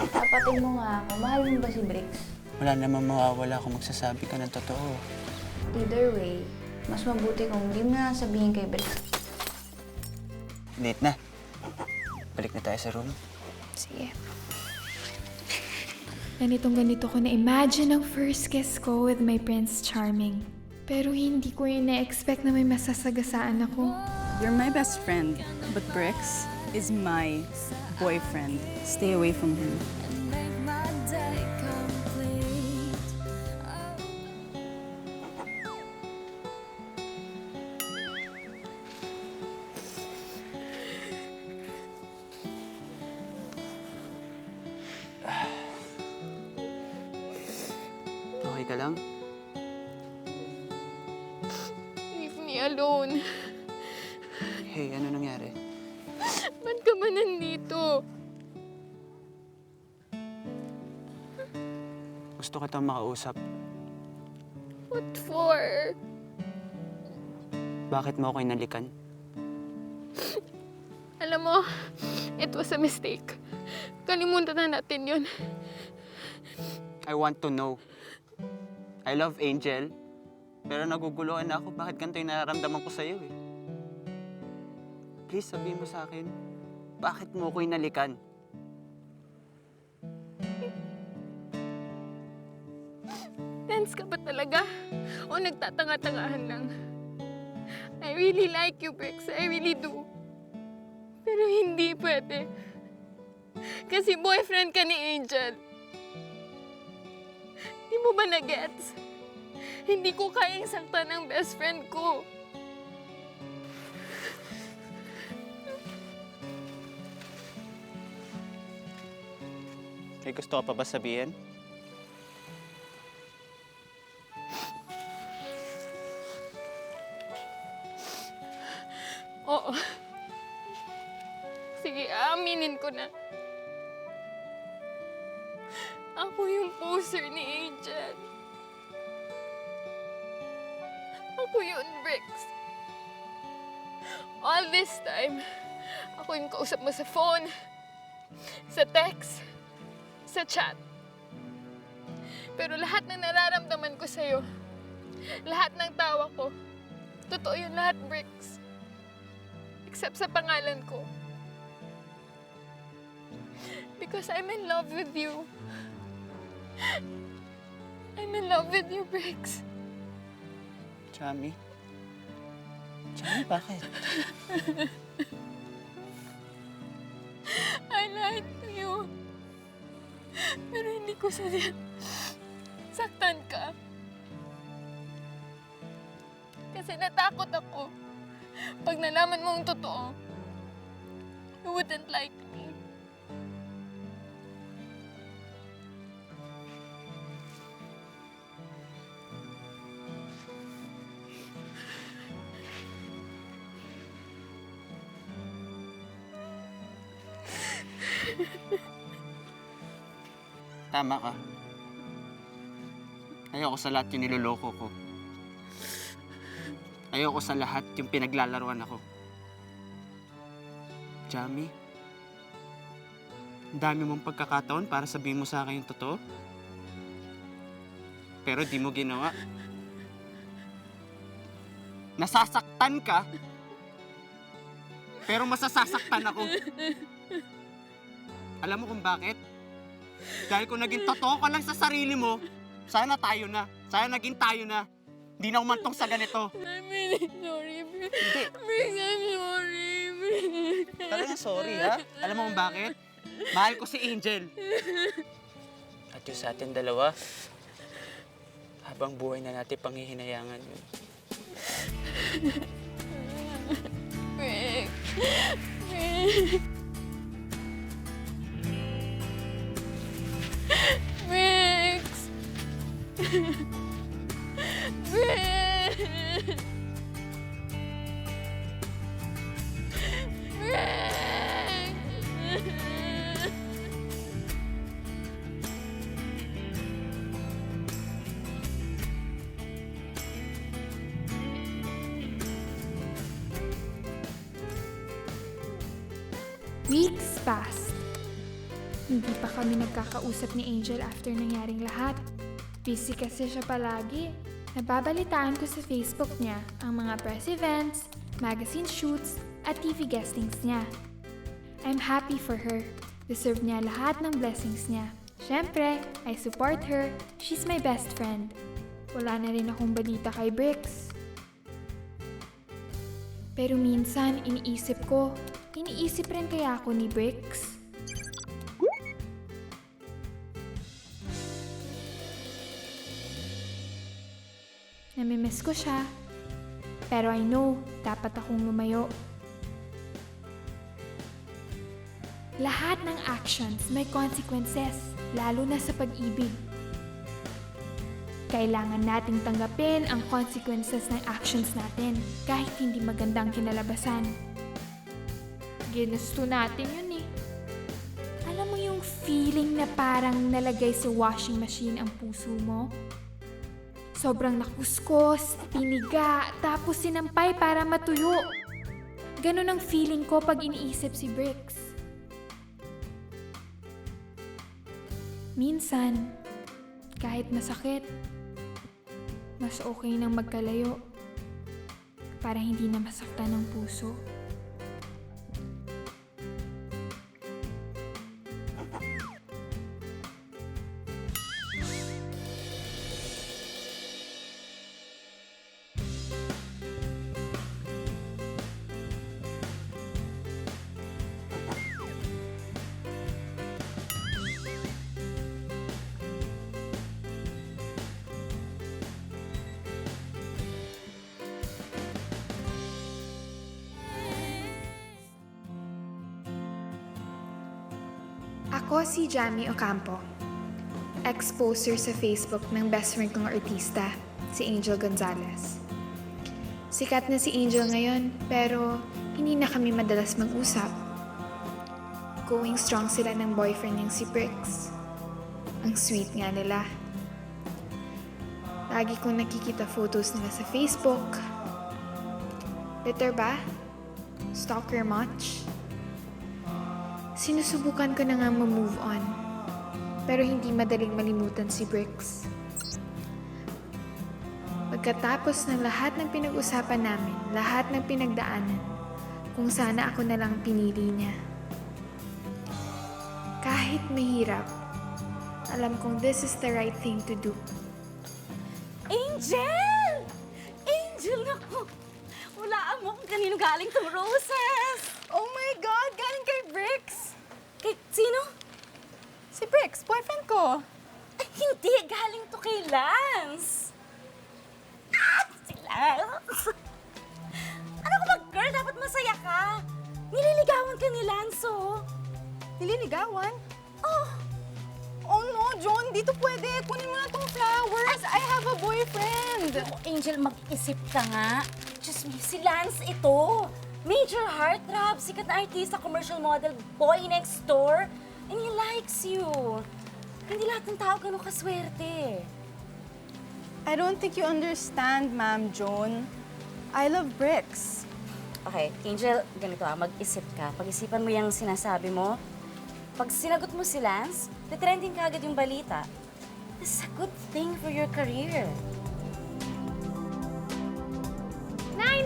Tapatin mo nga ako. Mahal mo ba si Bricks? Wala namang mawawala kung magsasabi ka ng totoo. Either way, mas mabuti kung hindi mo na sabihin kay Bricks. Late na. Balik na tayo sa room. Sige. Ganito ko na-imagine ang first kiss ko with my Prince Charming. Pero hindi ko yun na-expect na may masasagasaan ako. You're my best friend, but Bricks is my boyfriend. Stay away from him. Okay ka lang? Leave me alone. Hey, ano nangyari? Ba't ka ba nandito? Gusto ka tang makausap. What for? Bakit mo ako inalikan? Alam mo, it was a mistake. Kalimutan na natin yun. I want to know. I love Angel. Pero naguguluhan na ako. Bakit ganito yung nararamdaman ko sa'yo eh? Please, sabihin mo sa akin, bakit mo ako inalikan? Dance ka ba talaga? O nagtatanga-tangahan lang? I really like you, Bricks. I really do. Pero hindi pwede. Kasi boyfriend ka ni Angel. Di mo ba na-gets? Hindi ko kayang saktan ng best friend ko. May gusto ka pa ba sabihin? Oo. Sige, aaminin ko na. Ako yung poser ni Angel. Ako yun, Bricks. All this time, ako yung kausap mo sa phone, sa text, sa chat. Pero lahat ng nararamdaman ko sa'yo, lahat ng tawa ko, totoo yun lahat, Bricks. Except sa pangalan ko. Because I'm in love with you. I'm in love with you, Bricks. Chami? Chami, bakit? I lied to you. Pero hindi ko sadya. Saktan ka. Kasi natakot ako. Pag nalaman mo ang totoo, you wouldn't like me. Tama ka. Ayoko sa lahat yung niloloko ko. Ayoko sa lahat yung pinaglalaruan ako. Chami, ang dami mong pagkakataon para sabihin mo sa akin yung totoo. Pero di mo ginawa. Nasasaktan ka, pero masasasaktan ako. Alam mo kung bakit? Dahil kung naging totoo ka lang sa sarili mo, sana tayo na. Sana naging tayo na. Hindi na umantong sa ganito. I'm really sorry, Bricks. Hindi. Bricks, I'm sorry, Bricks. Talaga sorry, ha? Alam mo kung bakit? Mahal ko si Angel. At yung sa atin dalawa, habang buhay na natin panghihinayangan yun. Bricks. Bricks. Bricks. Bricks. Weeks passed. Hindi pa kami nagkakausap ni Angel after nangyaring lahat. Busy kasi siya palagi. Nababalitaan ko sa Facebook niya ang mga press events, magazine shoots, at TV guestings niya. I'm happy for her. Deserve niya lahat ng blessings niya. Siyempre, I support her. She's my best friend. Wala na rin akong balita kay Bricks. Pero minsan, iniisip rin kaya ako ni Bricks? Namimiss ko siya. Pero I know, dapat akong lumayo. Lahat ng actions may consequences, lalo na sa pag-ibig. Kailangan nating tanggapin ang consequences ng actions natin, kahit hindi magandang kinalabasan. Ginusto natin yun eh. Alam mo yung feeling na parang nalagay sa washing machine ang puso mo? Sobrang nakuskos, piniga, tapos sinampay para matuyo. Ganon ang feeling ko pag iniisip si Bricks. Minsan, kahit masakit, mas okay nang magkalayo para hindi na masaktan ng puso. Ako si Jamie Ocampo, ex-poster sa Facebook ng best friend kong artista, si Angel Gonzalez. Sikat na si Angel ngayon, pero hindi na kami madalas mag-usap. Going strong sila ng boyfriend niyang si Bricks. Ang sweet nga nila. Lagi kong nakikita photos nila sa Facebook. Bitter ba? Stalker much? Sinusubukan ko na nga ma-move on, pero hindi madaling malimutan si Bricks. Pagkatapos ng lahat ng pinag-usapan namin, lahat ng pinagdaanan, kung sana ako na lang pinili niya. Kahit mahirap, alam kong this is the right thing to do. Angel! Angel, naku! Walaan mo kung kanino galing tong roses! Oh my God! Galing kay Bricks! Kay sino? Si Bricks, boyfriend ko. Ay, hindi! Galing to kay Lance! Ah! Si Lance! Ano ka ba, girl? Dapat masaya ka! Nililigawan ka ni Lance, oh! Nililigawan? Oh! Oh no, John! Dito pwede! Kunin mo na tong flowers! I have a boyfriend! Oh, Angel, mag-isip ka nga. Diyos me, si Lance ito. Major heartthrob, sikat na artista, commercial model, boy next door. And he likes you. Hindi lahat ng tao ganun kaswerte. I don't think you understand, Ma'am Joan. I love Bricks. Okay, Angel, ganito mag-isip ka. Pag-isipan mo yung sinasabi mo. Pag sinagot mo si Lance, titrending ka agad yung balita. This is a good thing for your career. Nay!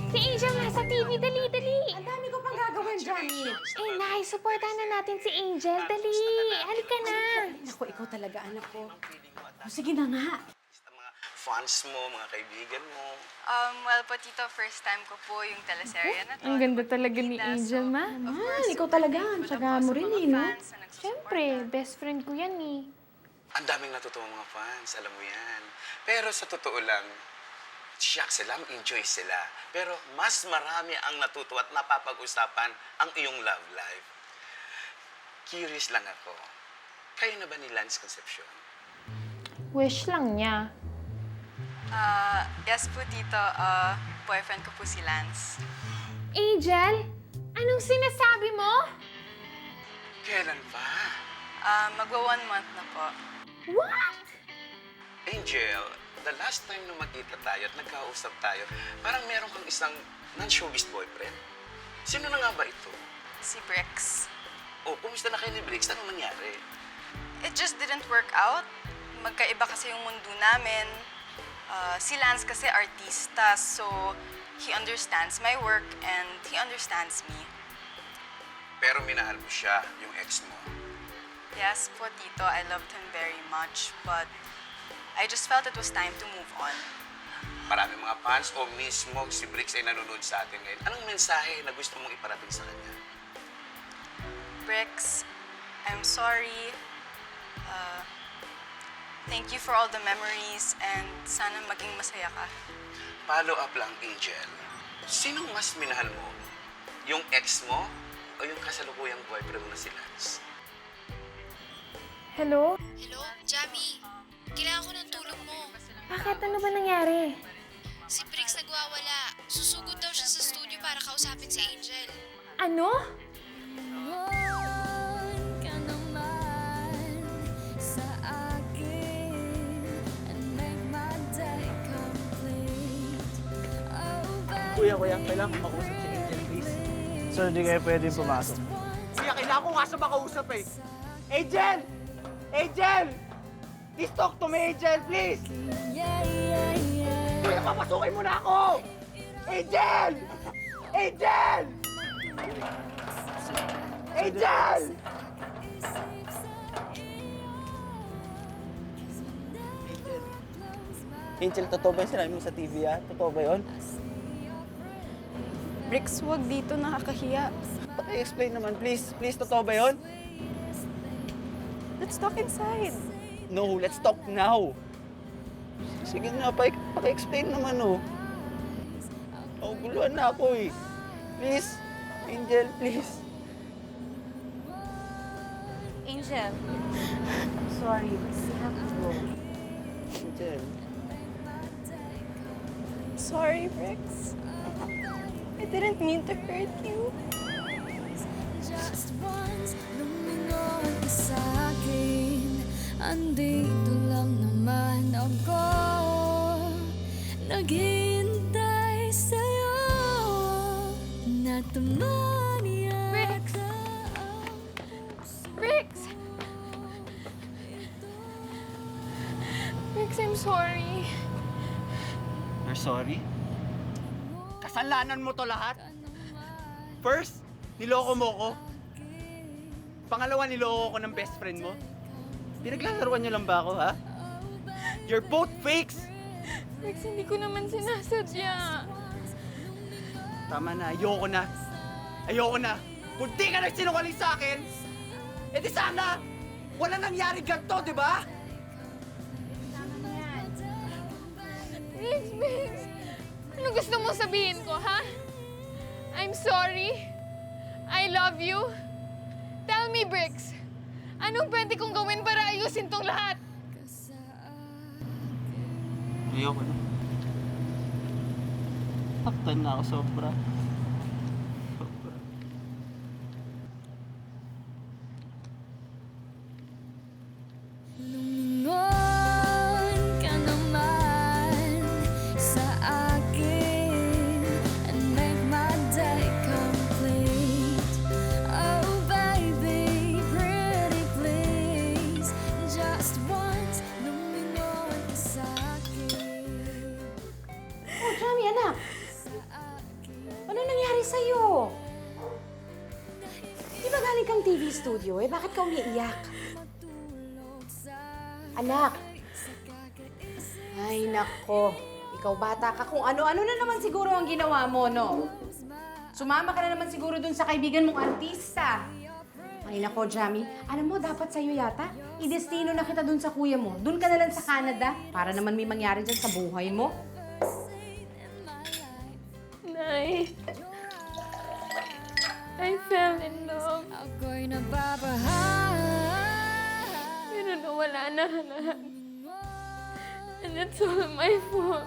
Si Angel nasa TV! Dali! Ang dami ko pang gagawin, Johnny. Eh, Nay, supportahan na natin si Angel. Dali! Halika na! Naku, ikaw talaga, anak ko. Oh, sige na nga. Sa mga fans mo, mga kaibigan mo. Well po, Tito, first time ko po yung teleserye na to. Ang ganda talaga ni Angel, Ma. Ikaw talaga. Ang tsaga mo rin, eh, no? Siyempre, best friend ko yan eh. Ang daming natutuwa mga fans, alam mo yan. Pero sa totoo lang, shock sila, enjoy sila. Pero mas marami ang natutuwa at napapag-usapan ang iyong love life. Curious lang ako, kayo na ba ni Lance Concepcion? Wish lang niya. Yes po, Tito. Boyfriend ko po si Lance. Angel? Anong sinasabi mo? Kailan pa? Magwa 1 month na po. What? Angel, the last time na magkita tayo at nagkausap tayo, parang meron kang isang non-showbiz boyfriend. Sino na nga ba ito? Si Bricks. Oh, kumusta na kayo ni Briggs? Anong nangyari? It just didn't work out. Magkaiba kasi yung mundo namin. Si Lance kasi artista, so he understands my work and he understands me. Pero minahal mo siya, yung ex mo. Yes po, Tito, I loved him very much, but I just felt it was time to move on. Maraming mga fans o mismo si Briggs ay nanonood sa atin ngayon. Anong mensahe na gusto mong iparating sa kanya? Bricks, I'm sorry. Thank you for all the memories and sana maging masaya ka. Follow up lang, Angel. Sinong mas minahal mo? Yung ex mo o yung kasalukuyang boyfriend mo na si Lance? Hello? Hello, Jamie. Kailangan ko ng tulong mo. Bakit? Ano ba nangyari? Si Briggs nagwawala. Susugod daw siya sa studio para kausapin si Angel. Ano? Kuya, kailangan ko makausap si Angel, please. Sir, hindi kayo pwedeng pumasok. Kuya, kailangan ko nga siya makausap eh. Angel! Angel! Please talk to me, Angel, please! Kuya, papasukin mo na ako! Angel! Angel! Angel! Angel, totoo ba yung sinabi mo sa TV, ha? Totoo ba yun? Bricks, wag dito, nakakahiya. Paki-explain naman, please. Please, totoo ba yun? Let's talk inside. No, let's talk now. Sige na, paki-explain naman, oh. Guluhan na ako, eh. Please, Angel, please. Angel, sorry, we have to go. Angel. Sorry, Bricks. I didn't mean to hurt you. Just once, lumingon ka sa'kin. Andito lang naman ako. Naghihintay sa'yo. Nataman yata. Bricks! Bricks, I'm sorry. You're sorry? Kasalanan mo to lahat? First, niloko mo ko. Pangalawa, niloko ko ng best friend mo. Pinaglalaruan niyo lang ba ako, ha? You're both fakes! Bricks, hindi ko naman sinasadya. Tama na, ayoko na. Ayoko na. Kung di ka nagsinungaling sa akin, edi sana, wala nangyari ganito, di ba? Bricks, Bricks! Ano gusto mo sabihin ko, ha? I'm sorry. I love you. Tell me, Bricks. Anong pwede kong gawin para ayusin tong lahat? Ayoko na. Taktan na ako sobra. Lumingon ka naman sa akin and make my day complete. Oh baby, pretty please, just once lumingon ka sa akin. Oh, Jamie, anak. Ano nangyari sa'yo? Di ba galing kang TV studio eh? Bakit ka umiiyak? Anak. Ay, nako. Ikaw bata ka. Kung ano-ano na naman siguro ang ginawa mo, no? Sumama ka na naman siguro dun sa kaibigan mong artista. Ay, nako, Jamie. Alam mo, dapat sa'yo yata. Idestino na kita dun sa kuya mo. Dun ka na lang sa Canada. Para naman may mangyari dyan sa buhay mo. Nay, I fell in love. Ako'y nababahan. Pero nawala na lahat. And it's all my fault.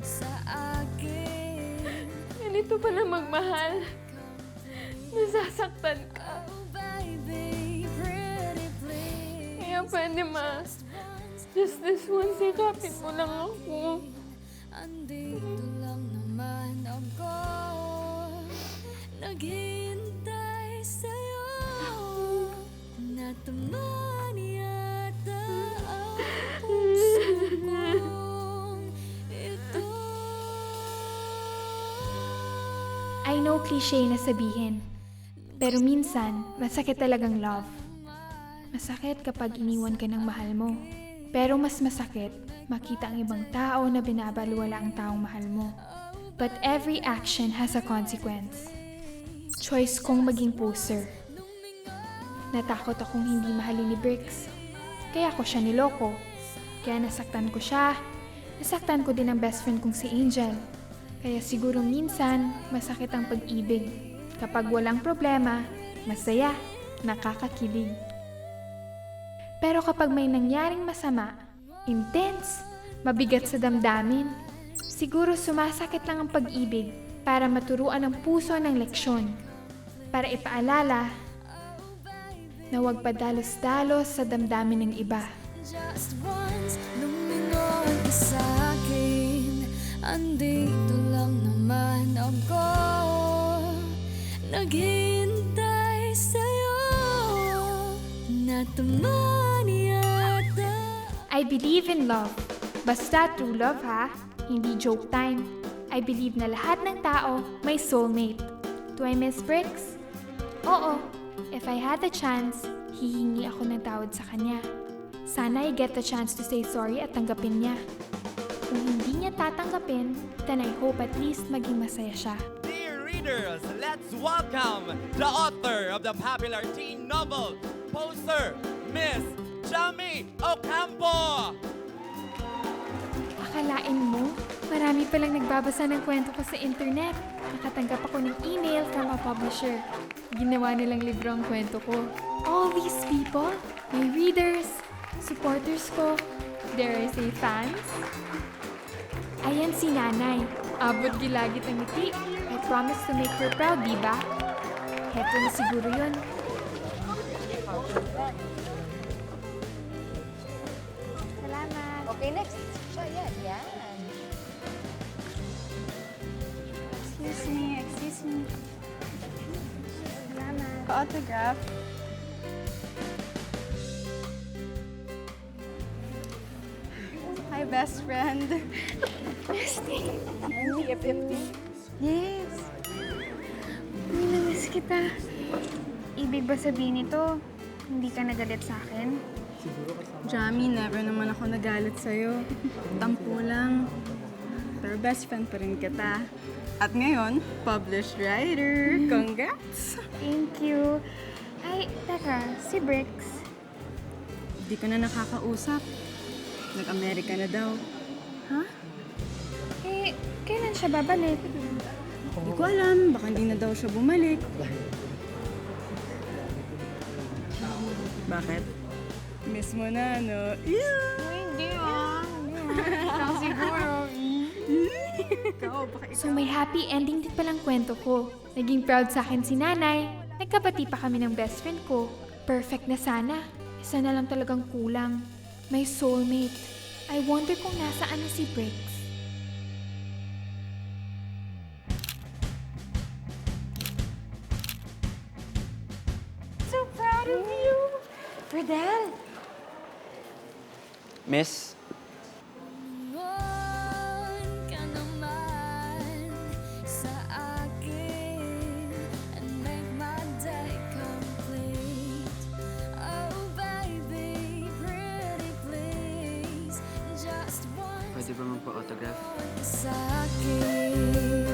Sa akin. Ganito pala magmahal. Nasasaktan ka. Oh, baby, pretty please. Kaya pwede just this one, sikapin mo lang ako. Andito lang naman ako. Naghihintay sa'yo. cliche na sabihin. Pero minsan, masakit talagang love. Masakit kapag iniwan ka ng mahal mo. Pero mas masakit, makita ang ibang tao na binabalwala ang taong mahal mo. But every action has a consequence. Choice kong maging poser. Natakot akong hindi mahalin ni Bricks. Kaya ko siya niloko. Kaya nasaktan ko siya. Nasaktan ko din ang best friend kong si Angel. Kaya siguro minsan, masakit ang pag-ibig. Kapag walang problema, masaya, nakakakilig. Pero kapag may nangyaring masama, intense, mabigat sa damdamin, siguro sumasakit lang ang pag-ibig para maturuan ang puso ng leksyon. Para ipaalala na huwag padalos-dalos sa damdamin ng iba. Just once, lumingon ka sa'kin. Andito lang naman ako, naghihintay sa'yo, nataman yata. I believe in love. Basta true love ha, hindi joke time. I believe na lahat ng tao may soulmate. Do I miss Bricks? Oo. If I had the chance, hihingi ako ng tawad sa kanya. Sana I get the chance to say sorry at tanggapin niya. Kung hindi niya tatanggapin, then I hope at least maging masaya siya. Dear readers, let's welcome the author of the popular teen novel, Poser, Miss Jamie Ocampo! Akalain mo, marami palang nagbabasa ng kwento ko sa internet. Nakatanggap ako ng email from a publisher. Ginawa nilang libro ang kwento ko. All these people, my readers, supporters ko, dare I say fans? Ayan si Nanay. Abot gilagit ang ngiti. I promise to make her proud, diba? Heto na siguro yun. Salamat. Okay, next. Siya, yan. Excuse me. Salamat. Pa-autograph. Hi, best friend. Bestie. Yes. Uy, namiss kita. Ibig ba sabihin nito, hindi ka nagalit sa akin? Jamie, never naman ako nagalit sa'yo. Tampo lang. Pero best friend pa rin kita. At ngayon, published writer. Congrats! Thank you. Ay, teka, si Bricks. Hindi ko na nakakausap. Nag-Amerika na daw. Ha? Eh, kailan siya babalik? Hindi ko alam. Baka hindi na daw siya bumalik. Bakit? Miss mo na, no? Hindi Ikaw siguro. So may happy ending din palang kwento ko. Naging proud sa akin si Nanay. Nagkabati pa kami ng best friend ko. Perfect na sana. Isa na lang talagang kulang. My soulmate. I wonder kung nasaan na si Bricks. So proud of you! Berdel! Miss, Lumingon ka naman sa akin and make my day complete. Oh baby, pretty please, just once pwede ba magpa-autograph? sa akin.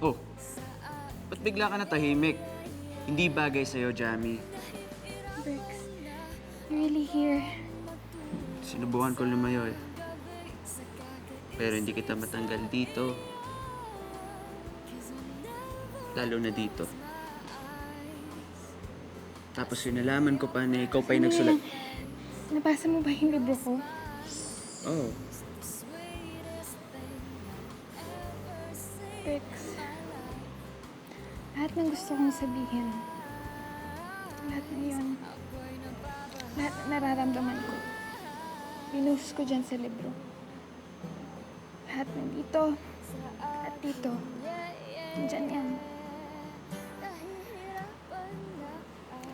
Oh, ba't bigla ka natahimik? Hindi bagay sa'yo, Jamie. Bricks, you're really here. Sinubukan ko lumayo eh. Pero hindi kita matanggal dito. Lalo na dito. Tapos yung nalaman ko pa na ikaw pa yung nagsulat. Nabasa mo ba yung libro ko? Oh, Bricks, lahat ng gusto kong sabihin, lahat na yun, lahat na nararamdaman ko, pinost ko dyan sa libro. Lahat ng dito at dito, dyan yan.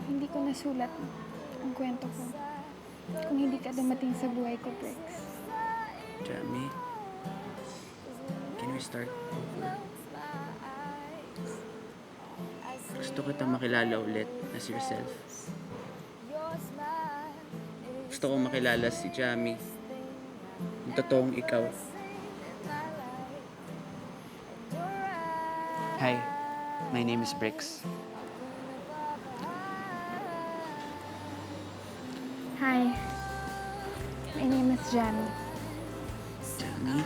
Hindi ko nasulat ang kwento ko kung hindi ka dumating sa buhay ko, Bricks. Jamie. Can we start over? Gusto kita makilala ulit as yourself. Gusto ko makilala si Jamie. Yung totoong ikaw. Hi, my name is Brix. Hi. My name is Jamie. Jamie?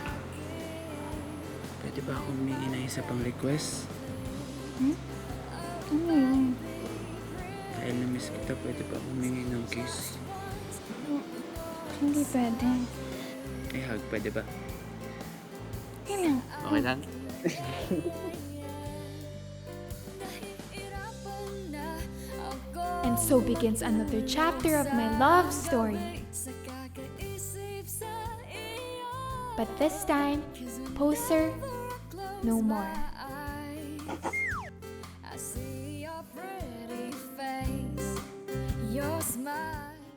Pwede ba akong humingi na isa pang request? Ano yun? Dahil na-miss kita, pwede ba akong humingi ng kiss? Hindi pwede. Ay, hug, pwede ba? Okay lang. Okay lang? And so begins another chapter of my love story. But this time, poser, no more. I see your pretty face, your smile.